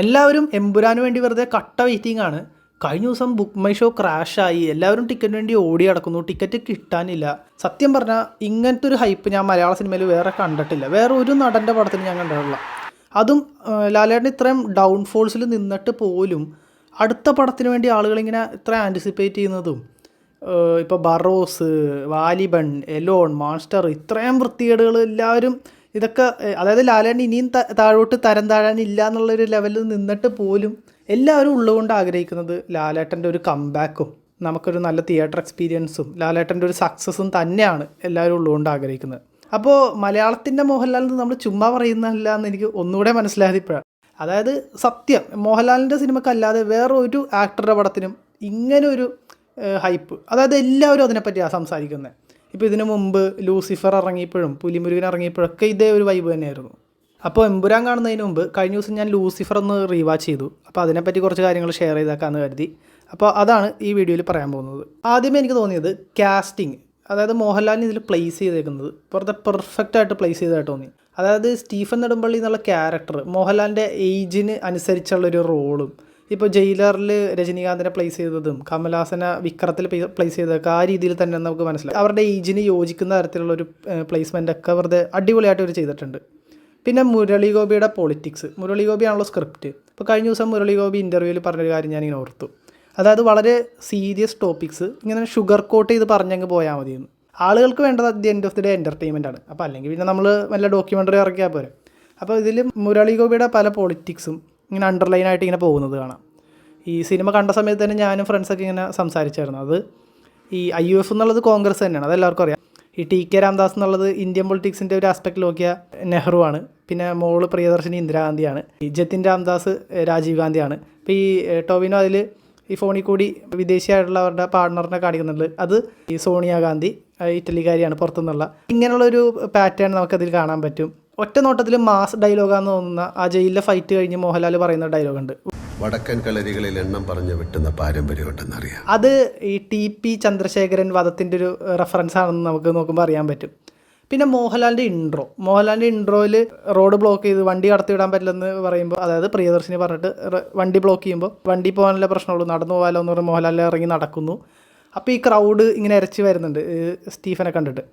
എല്ലാവരും എമ്പുരാന് വേണ്ടി വെറുതെ കട്ട വെയിറ്റിംഗ് ആണ്. കഴിഞ്ഞ ദിവസം ബുക്ക് മൈ ഷോ ക്രാഷായി, എല്ലാവരും ടിക്കറ്റിന് വേണ്ടി ഓടി നടക്കുന്നു, ടിക്കറ്റ് കിട്ടാനില്ല. സത്യം പറഞ്ഞാൽ ഇങ്ങനത്തെ ഒരു ഹൈപ്പ് ഞാൻ മലയാള സിനിമയിൽ വേറെ കണ്ടിട്ടില്ല, വേറെ ഒരു നടൻ്റെ പടത്തിന് ഞാൻ കണ്ടിട്ടില്ല. അതും ലാലേട്ടൻ ഇത്രയും ഡൗൺഫോൾസിൽ നിന്നിട്ട് പോലും അടുത്ത പടത്തിന് വേണ്ടി ആളുകളിങ്ങനെ ഇത്ര ആൻറ്റിസിപ്പേറ്റ് ചെയ്യുന്നതും, ഇപ്പോൾ ബറോസ്, വാലിബൺ, എലോൺ, മാസ്റ്റർ, ഇത്രയും വൃത്തികേടുകൾ എല്ലാവരും ഇതൊക്കെ, അതായത് ലാലേട്ടൻ ഇനിയും താഴോട്ട് തരം താഴാനില്ല എന്നുള്ളൊരു ലെവലിൽ നിന്നിട്ട് പോലും എല്ലാവരും ഉള്ളുകൊണ്ട് ആഗ്രഹിക്കുന്നത് ലാലേട്ടൻ്റെ ഒരു കംബാക്കും നമുക്കൊരു നല്ല തിയേറ്റർ എക്സ്പീരിയൻസും ലാലേട്ടൻ്റെ ഒരു സക്സസ്സും തന്നെയാണ് എല്ലാവരും ഉള്ളുകൊണ്ട് ആഗ്രഹിക്കുന്നത്. അപ്പോൾ മലയാളത്തിൻ്റെ മോഹൻലാൽ നമ്മൾ ചുമ്മാ പറയുന്നതല്ല എന്ന് എനിക്ക് ഒന്നുകൂടെ മനസ്സിലായത് ഇപ്പോഴാണ്. അതായത് സത്യം മോഹൻലാലിൻ്റെ സിനിമക്കല്ലാതെ വേറെ ഒരു ആക്ടറുടെ പടത്തിനും ഇങ്ങനെ ഒരു ഹൈപ്പ്, അതായത് എല്ലാവരും അതിനെപ്പറ്റിയാണ് സംസാരിക്കുന്നത്. ഇപ്പോൾ ഇതിനു മുമ്പ് ലൂസിഫർ ഇറങ്ങിയപ്പോഴും പുലിമുരുകൻ ഇറങ്ങിയപ്പോഴൊക്കെ ഇതേ ഒരു വൈബ് തന്നെയായിരുന്നു. അപ്പോൾ എമ്പുരാൻ കാണുന്നതിന് മുമ്പ് കഴിഞ്ഞ ദിവസം ഞാൻ ലൂസിഫർ ഒന്ന് റീവാച്ച് ചെയ്തു. അപ്പോൾ അതിനെപ്പറ്റി കുറച്ച് കാര്യങ്ങൾ ഷെയർ ചെയ്തേക്കാമെന്ന് കരുതി. അപ്പോൾ അതാണ് ഈ വീഡിയോയിൽ പറയാൻ പോകുന്നത്. ആദ്യമേ എനിക്ക് തോന്നിയത് കാസ്റ്റിംഗ്, അതായത് മോഹൻലാലിന് ഇതിൽ പ്ലേസ് ചെയ്തേക്കുന്നത് വെറുതെ പെർഫെക്റ്റായിട്ട് പ്ലേസ് ചെയ്തതായിട്ട് തോന്നി. അതായത് സ്റ്റീഫൻ നെടുമ്പള്ളി എന്നുള്ള ക്യാരക്ടർ മോഹൻലാലിൻ്റെ ഏജിന് അനുസരിച്ചുള്ളൊരു റോളും, ഇപ്പോൾ ജയിലറിൽ രജനീകാന്തിനെ പ്ലേസ് ചെയ്തതും കമൽഹാസനെ വിക്രത്തിൽ പ്ലേസ് ചെയ്തതൊക്കെ ആ രീതിയിൽ തന്നെ നമുക്ക് മനസ്സിലായി. അവരുടെ ഏജിന് യോജിക്കുന്ന തരത്തിലുള്ളൊരു പ്ലേസ്മെൻ്റ് ഒക്കെ വെറുതെ അടിപൊളിയായിട്ട് അവർ ചെയ്തിട്ടുണ്ട്. പിന്നെ മുരളി ഗോപിയുടെ പൊളിറ്റിക്സ്, മുരളി ഗോപിയാണല്ലോ സ്ക്രിപ്റ്റ്. ഇപ്പോൾ കഴിഞ്ഞ ദിവസം മുരളി ഗോപി ഇൻ്റർവ്യൂവിൽ പറഞ്ഞൊരു കാര്യം ഞാനിങ്ങനെ ഓർത്തു. അതായത് വളരെ സീരിയസ് ടോപ്പിക്സ് ഇങ്ങനെ ഷുഗർ കോട്ട് ചെയ്ത് പറഞ്ഞങ്ങ് പോയാൽ മതിയെന്ന്. ആളുകൾക്ക് വേണ്ടത് at the end of the day entertainment ആണ്. അപ്പോൾ അല്ലെങ്കിൽ പിന്നെ നമ്മൾ വല്ല ഡോക്യുമെൻ്ററി ഇറക്കിയാൽ പോരെ. അപ്പോൾ ഇതിൽ മുരളി ഗോപിയുടെ പല പൊളിറ്റിക്സും ഇങ്ങനെ അണ്ടർലൈനായിട്ട് ഇങ്ങനെ പോകുന്നത് കാണാം. ഈ സിനിമ കണ്ട സമയത്ത് തന്നെ ഞാനും ഫ്രണ്ട്സൊക്കെ ഇങ്ങനെ സംസാരിച്ചായിരുന്നു. അത് ഈ IUF എന്നുള്ളത് കോൺഗ്രസ് തന്നെയാണ്, അതെല്ലാവർക്കും അറിയാം. ഈ TK രാംദാസ് എന്നുള്ളത് ഇന്ത്യൻ പൊളിറ്റിക്സിൻ്റെ ഒരു ആസ്പെക്റ്റിൽ നോക്കിയാൽ നെഹ്റു ആണ്. പിന്നെ മോള് പ്രിയദർശിനി ഇന്ദിരാഗാന്ധിയാണ്. ഈ ജതിൻ രാംദാസ് രാജീവ് ഗാന്ധിയാണ്. ഇപ്പോൾ ഈ ടോവിനോ അതിൽ ഈ ഫോണിൽ കൂടി വിദേശിയായിട്ടുള്ള അവരുടെ പാർട്ണറിനെ കാണിക്കുന്നുണ്ട്, അത് ഈ സോണിയാഗാന്ധി ഇറ്റലിക്കാരിയാണ് പുറത്തുനിന്നുള്ള. ഇങ്ങനെയുള്ളൊരു പാറ്റേൺ നമുക്കതിൽ കാണാൻ പറ്റും. ഒറ്റ നോട്ടത്തിൽ മാസ് ഡയലോഗാന്ന് തോന്നുന്ന ആ ജയിലിലെ ഫൈറ്റ് കഴിഞ്ഞ് മോഹൻലാൽ പറയുന്ന ഡയലോഗുണ്ട്, വടക്കൻ കളരികളിൽ എണ്ണം പറഞ്ഞ് വെട്ടുന്ന പാരമ്പര്യമുണ്ടെന്നറിയാം. അത് ഈ TP ചന്ദ്രശേഖരൻ വധത്തിൻ്റെ ഒരു റെഫറൻസ് ആണെന്ന് നമുക്ക് നോക്കുമ്പോൾ അറിയാൻ പറ്റും. പിന്നെ മോഹൻലാലിൻ്റെ ഇൻട്രോയിൽ റോഡ് ബ്ലോക്ക് ചെയ്ത് വണ്ടി കടത്തിവിടാൻ പറ്റില്ലെന്ന് പറയുമ്പോൾ, അതായത് പ്രിയദർശിനി പറഞ്ഞിട്ട് വണ്ടി ബ്ലോക്ക് ചെയ്യുമ്പോൾ വണ്ടി പോകാനുള്ള പ്രശ്നമുള്ളൂ, നടന്നു പോകാമല്ലോ എന്ന് പറഞ്ഞ് മോഹൻലാൽ ഇറങ്ങി നടക്കുന്നു. അപ്പോൾ ഈ ക്രൗഡ് ഇങ്ങനെ ഇരച്ച് വരുന്നുണ്ട് സ്റ്റീഫനെ കണ്ടിട്ട്.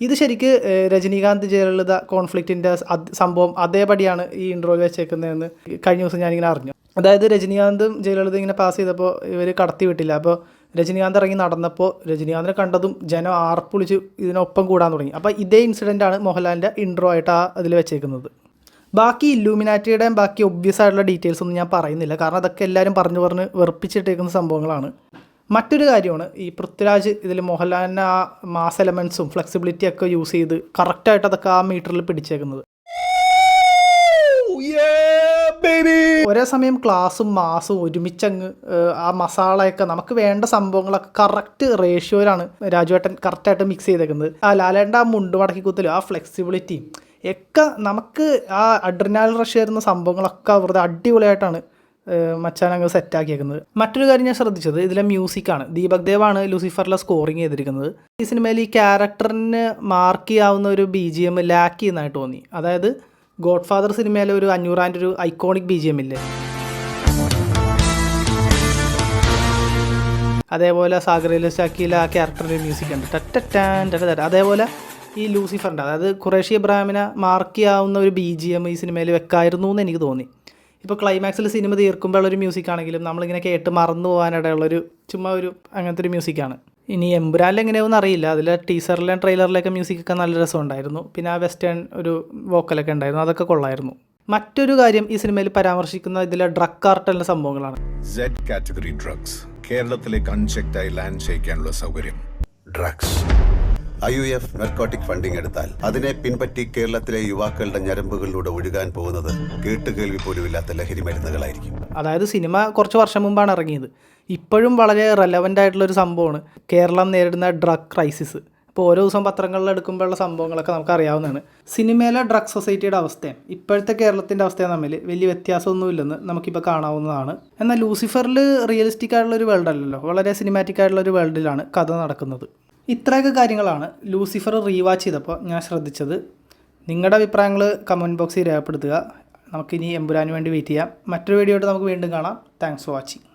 ഇത് ശരിക്ക് രജനീകാന്ത് ജയലളിത കോൺഫ്ലിക്റ്റിൻ്റെ സംഭവം അതേപടിയാണ് ഈ ഇൻട്രോയിൽ വെച്ചേക്കുന്നതെന്ന് കഴിഞ്ഞ ദിവസം ഞാനിങ്ങനെ അറിഞ്ഞു. അതായത് രജനീകാന്തും ജയലളിത ഇങ്ങനെ പാസ് ചെയ്തപ്പോൾ ഇവർ കടത്തി വിട്ടില്ല. അപ്പോൾ രജനീകാന്ത് ഇറങ്ങി നടന്നപ്പോൾ രജനീകാന്തിനെ കണ്ടതും ജനം ആർപ്പൊളിച്ച് ഇതിനൊപ്പം കൂടാൻ തുടങ്ങി. അപ്പോൾ ഇതേ ഇൻസിഡൻ്റാണ് മോഹൻലാലിൻ്റെ ഇൻട്രോ ആയിട്ട് അതിൽ വെച്ചേക്കുന്നത്. ബാക്കി ഇല്ലൂമിനാറ്റിയുടെയും ബാക്കി ഒബ്വിയസ് ആയിട്ടുള്ള ഡീറ്റെയിൽസ് ഒന്നും ഞാൻ പറയുന്നില്ല, കാരണം അതൊക്കെ എല്ലാവരും പറഞ്ഞ് വെറുപ്പിച്ചിട്ടേക്കുന്ന സംഭവങ്ങളാണ്. മറ്റൊരു കാര്യമാണ് ഈ പൃഥ്വിരാജ് ഇതിൽ മോഹൻലാലിൻ്റെ ആ മാസ് എലമെൻസും ഫ്ലെക്സിബിലിറ്റിയൊക്കെ യൂസ് ചെയ്ത് കറക്റ്റായിട്ട് അതൊക്കെ ആ മീറ്ററിൽ പിടിച്ചേക്കുന്നത്. ഒരേ സമയം ക്ലാസ്സും മാസും ഒരുമിച്ചങ്ങ് ആ മസാലയൊക്കെ നമുക്ക് വേണ്ട സംഭവങ്ങളൊക്കെ കറക്റ്റ് റേഷ്യോയിലാണ് രാജുവേട്ടൻ കറക്റ്റായിട്ട് മിക്സ് ചെയ്തേക്കുന്നത്. ആ ലാലേട്ടൻ്റെ ആ മുണ്ട് മടക്കി കുത്തലും ആ ഫ്ലെക്സിബിലിറ്റിയും ഒക്കെ നമുക്ക് ആ അഡ്രിനാലിൻ റഷ് വരുന്ന സംഭവങ്ങളൊക്കെ വെറുതെ അടിപൊളിയായിട്ടാണ് മച്ചാനങ്ങ് സെറ്റാക്കിയേക്കുന്നത്. മറ്റൊരു കാര്യം ഞാൻ ശ്രദ്ധിച്ചത് ഇതിലെ മ്യൂസിക്കാണ്. ദീപക് ദേവാണ് ലൂസിഫറിലെ സ്കോറിങ് ചെയ്തിരിക്കുന്നത്. ഈ സിനിമയിൽ ഈ ക്യാരക്ടറിന് മാർക്ക് ചെയ്യാവുന്ന ഒരു BGM ലാക്ക് ചെയ്യുന്നതായിട്ട് തോന്നി. അതായത് ഗോഡ് ഫാദർ സിനിമയിലെ ഒരു 500 ഒരു ഐക്കോണിക് BGM ഇല്ലേ, അതേപോലെ സാഗറിലെ ഷാക്കിയിലെ ആ ക്യാരക്ടറിൻ്റെ മ്യൂസിക് ഉണ്ട് ടറ്റാൻ. അതേപോലെ ഈ ലൂസിഫറിൻ്റെ, അതായത് ഖുറേഷി ഇബ്രാഹിമിനെ മാർക്ക് ചെയ്യാവുന്ന ഒരു BGM ഈ സിനിമയിൽ വെക്കായിരുന്നു എന്ന് എനിക്ക് തോന്നി. ഇപ്പോൾ ക്ലൈമാക്സിൽ സിനിമ തീർക്കുമ്പോഴുള്ളൊരു മ്യൂസിക് ആണെങ്കിലും നമ്മളിങ്ങനെ കേട്ട് മറന്നു പോകാനിടയുള്ളൊരു ചുമ്മാ ഒരു അങ്ങനത്തെ ഒരു മ്യൂസിക്കാണ്. ഇനി എമ്പുരാനിൽ എങ്ങനെയാണെന്ന് അറിയില്ല, അതിൽ ടീസറിലെയും ട്രെയിലറിലൊക്കെ മ്യൂസിക്കൊക്കെ നല്ല രസമുണ്ടായിരുന്നു. പിന്നെ ആ വെസ്റ്റേൺ ഒരു വോക്കലൊക്കെ ഉണ്ടായിരുന്നു, അതൊക്കെ കൊള്ളായിരുന്നു. മറ്റൊരു കാര്യം ഈ സിനിമയിൽ പരാമർശിക്കുന്ന ഇതിലെ ഡ്രഗ് കാർട്ടലിൻ്റെ സംഭവങ്ങളാണ്. Z കാറ്റഗറി ഡ്രഗ്സ് കേരളത്തിലേക്ക് അൺചെക്ഡായി ലാൻഡ് ചെയ്യിക്കാനുള്ള സൗകര്യം. ഡ്രഗ്സ് IUF നർക്കോട്ടിക് ഫണ്ടിങ് എടുത്താൽ അതിനെ പിൻപറ്റി കേരളത്തിലെ യുവാക്കളുടെ ഞരമ്പുകളിലൂടെ ഒഴുകാൻ പോകുന്നത് കേട്ടുകേൾവി പോലുമില്ലാത്ത ലഹരി മരുന്നുകളായിരിക്കും. അതായത് സിനിമ കുറച്ച് വർഷം മുമ്പാണ് ഇറങ്ങിയത്, ഇപ്പോഴും വളരെ റെലവൻ്റ് ആയിട്ടുള്ളൊരു സംഭവമാണ് കേരളം നേരിടുന്ന ഡ്രഗ് ക്രൈസിസ്. ഇപ്പോൾ ഓരോ ദിവസം പത്രങ്ങളിൽ എടുക്കുമ്പോഴുള്ള സംഭവങ്ങളൊക്കെ നമുക്ക് അറിയാവുന്നതാണ്. സിനിമയിലെ ഡ്രഗ് സൊസൈറ്റിയുടെ അവസ്ഥയും ഇപ്പോഴത്തെ കേരളത്തിൻ്റെ അവസ്ഥയും തമ്മിൽ വലിയ വ്യത്യാസമൊന്നുമില്ലെന്ന് നമുക്കിപ്പോൾ കാണാവുന്നതാണ്. എന്നാൽ ലൂസിഫറിൽ റിയലിസ്റ്റിക് ആയിട്ടുള്ളൊരു വേൾഡ് അല്ലല്ലോ, വളരെ സിനിമാറ്റിക് ആയിട്ടുള്ളൊരു വേൾഡിലാണ് കഥ നടക്കുന്നത്. ഇത്രയൊക്കെ കാര്യങ്ങളാണ് ലൂസിഫർ റീവാച്ച് ചെയ്തപ്പോൾ ഞാൻ ശ്രദ്ധിച്ചത്. നിങ്ങളുടെ അഭിപ്രായങ്ങൾ കമൻറ്റ് ബോക്സിൽ രേഖപ്പെടുത്തുക. നമുക്കിനി എമ്പുരാന് വേണ്ടി വെയിറ്റ് ചെയ്യാം. മറ്റൊരു വീഡിയോ ആയിട്ട് നമുക്ക് വീണ്ടും കാണാം. Thanks for watching.